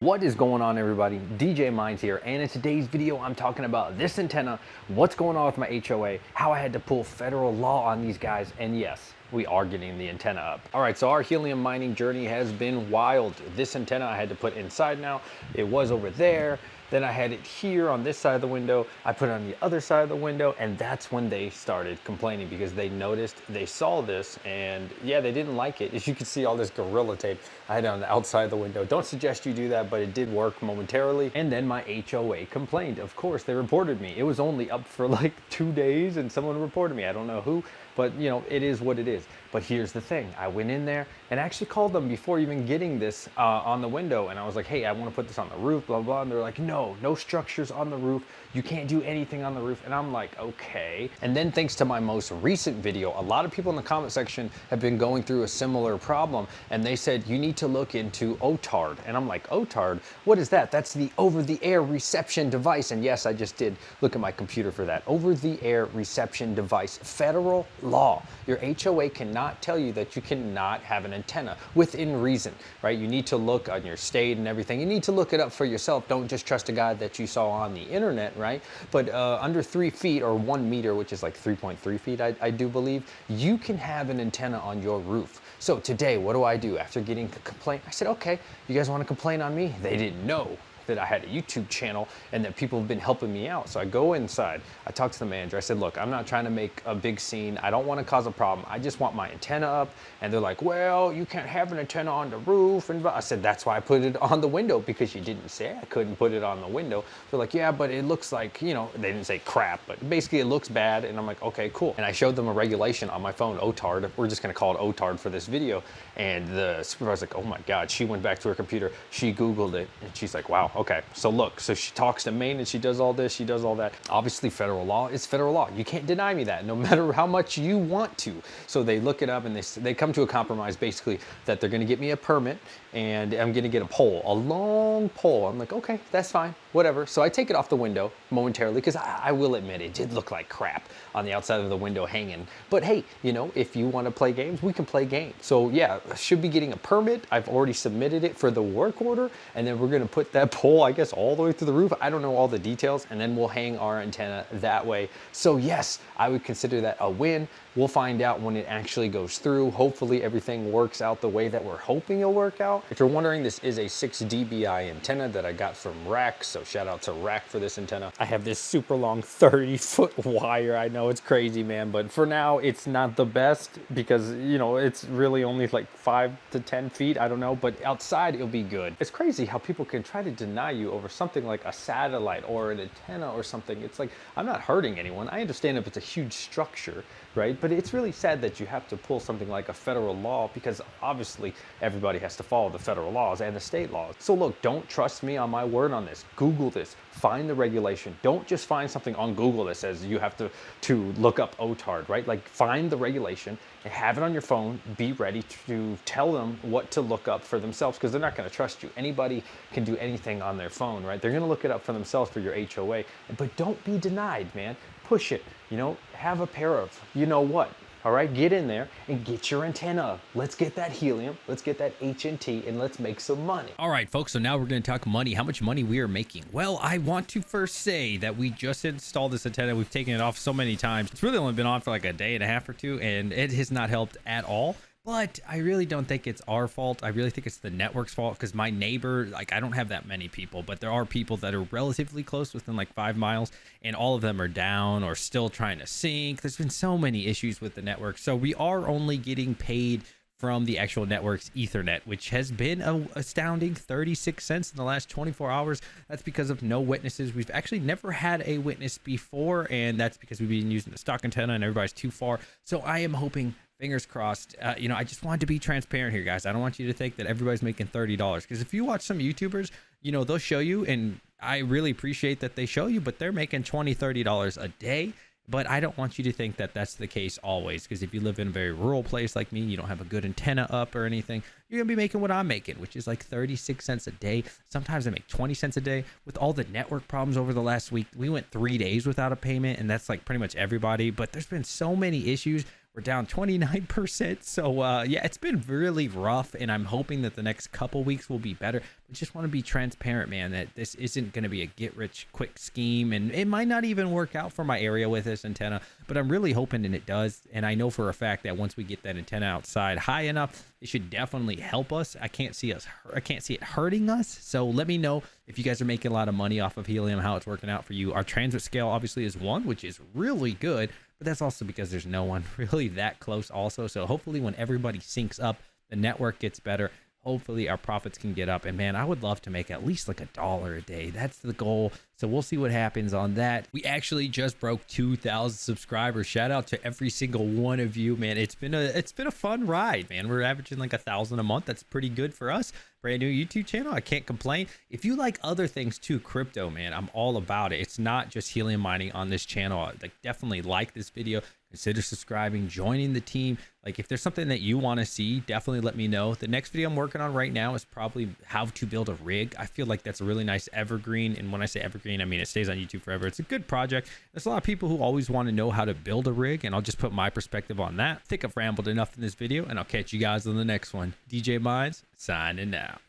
What is going on, everybody? DJ Minds here, and in today's video I'm talking about this antenna, what's going on with my HOA, how I had to pull federal law on these guys, and yes, we are getting the antenna up. All right, so our helium mining journey has been wild. This antenna I had to put inside now. It was over there. Then I had it here on this side of the window. I put it on the other side of the window, and that's when they started complaining because they noticed, they saw this, and yeah, they didn't like it. As you can see, all this Gorilla Tape I had it on the outside of the window. Don't suggest you do that, but it did work momentarily. And then my HOA complained. Of course, they reported me. It was only up for like 2 days, and someone reported me. I don't know who, but you know, it is what it is. But here's the thing. I went in there and actually called them before even getting this on the window. And I was like, hey, I want to put this on the roof, blah, blah. And they're like, no structures on the roof. You can't do anything on the roof. And I'm like, okay. And then thanks to my most recent video, a lot of people in the comment section have been going through a similar problem. And they said, you need to look into OTARD. And I'm like, OTARD? What is that? That's the over-the-air reception device. And yes, I just did look at my computer for that. Over-the-air reception device, federal law. Your HOA cannot tell you that you cannot have an antenna within reason, right? You need to look on your state and everything. You need to look it up for yourself. Don't just trust a guy that you saw on the internet, right? But under 3 feet or 1 meter, which is like 3.3 feet, I do believe, you can have an antenna on your roof. So today, what do? After getting a complaint, I said, okay, you guys want to complain on me? They didn't know that I had a YouTube channel and that people have been helping me out. So I go inside, I talk to the manager. I said, look, I'm not trying to make a big scene. I don't want to cause a problem. I just want my antenna up. And they're like, well, you can't have an antenna on the roof. And I said, that's why I put it on the window, because you didn't say I couldn't put it on the window. They're like, yeah, but it looks like, you know, they didn't say crap, but basically it looks bad. And I'm like, okay, cool. And I showed them a regulation on my phone, OTARD. We're just going to call it OTARD for this video. And the supervisor's like, oh my God. She went back to her computer. She Googled it and she's like, wow, okay. So look, so she talks to Maine and she does all this, she does all that. Obviously federal law is federal law. You can't deny me that, no matter how much you want to. So they look it up and they come to a compromise basically that they're gonna get me a permit and I'm gonna get a pole, a long pole. I'm like, okay, that's fine, whatever. So I take it off the window momentarily because I will admit it did look like crap on the outside of the window hanging. But hey, you know, if you wanna play games, we can play games. So yeah, should be getting a permit. I've already submitted it for the work order, and then we're gonna put that pole, I guess, all the way to the roof. I don't know all the details, and then we'll hang our antenna that way. So yes, I would consider that a win. We'll find out when it actually goes through. Hopefully everything works out the way that we're hoping it'll work out. If you're wondering, this is a 6 dBi antenna that I got from Rack, so shout out to Rack for this antenna. I have this super long 30-foot wire. I know it's crazy, man, but for now it's not the best because, you know, it's really only like 5 to 10 feet. I don't know, but outside it'll be good. It's crazy how people can try to deny you over something like a satellite or an antenna or something. It's like, I'm not hurting anyone. I understand if it's a huge structure, right? But it's really sad that you have to pull something like a federal law because obviously everybody has to follow the federal laws and the state laws. So look, don't trust me on my word on this. Google this, find the regulation. Don't just find something on Google that says you have to look up OTARD, right? Like find the regulation and have it on your phone. Be ready to tell them what to look up for themselves because they're not going to trust you. Anybody can do anything on their phone, right? They're going to look it up for themselves for your HOA, but don't be denied, man. Push it, you know, have a pair of, you know what, all right, get in there and get your antenna up. Let's get that helium, let's get that HNT, and let's make some money. All right, folks, so now we're going to talk money, how much money we are making. Well, I want to first say that we just installed this antenna. We've taken it off so many times. It's really only been on for like a day and a half or two, and it has not helped at all. But I really don't think it's our fault. I really think it's the network's fault because my neighbor, like I don't have that many people, but there are people that are relatively close within like 5 miles and all of them are down or still trying to sync. There's been so many issues with the network. So we are only getting paid from the actual network's Ethernet, which has been an astounding 36 cents in the last 24 hours. That's because of no witnesses. We've actually never had a witness before, and that's because we've been using the stock antenna and everybody's too far. So I am hoping, fingers crossed, you know, I just wanted to be transparent here, guys. I don't want you to think that everybody's making $30 because if you watch some YouTubers, you know, they'll show you, and I really appreciate that they show you, but they're making $20, $30 a day. But I don't want you to think that that's the case always, because if you live in a very rural place like me, you don't have a good antenna up or anything, you're gonna be making what I'm making, which is like 36 cents a day. Sometimes I make 20 cents a day. With all the network problems over the last week, we went 3 days without a payment, and that's like pretty much everybody. But there's been so many issues we're down 29%. So yeah, it's been really rough, and I'm hoping that the next couple weeks will be better. But just want to be transparent, man, that this isn't going to be a get rich quick scheme, and it might not even work out for my area with this antenna, but I'm really hoping and it does. And I know for a fact that once we get that antenna outside high enough, it should definitely help us. I can't see it hurting us. So let me know if you guys are making a lot of money off of Helium, how it's working out for you. Our transmit scale obviously is 1, which is really good, but that's also because there's no one really that close also. So hopefully when everybody syncs up, the network gets better. Hopefully our profits can get up, and man, I would love to make at least like $1 a day. That's the goal. So we'll see what happens on that. We actually just broke 2,000 subscribers. Shout out to every single one of you, man. It's been a fun ride, man. We're averaging like 1,000 a month. That's pretty good for us. Brand new YouTube channel. I can't complain. If you like other things too, crypto, man, I'm all about it. It's not just helium mining on this channel. Like, definitely like this video. Consider subscribing, joining the team. Like, if there's something that you want to see, definitely let me know. The next video I'm working on right now is probably how to build a rig. I feel like that's a really nice evergreen. And when I say evergreen, I mean it stays on YouTube forever. It's a good project. There's a lot of people who always want to know how to build a rig, and I'll just put my perspective on that. I think I've rambled enough in this video, and I'll catch you guys on the next one. DJ Minds, signing out.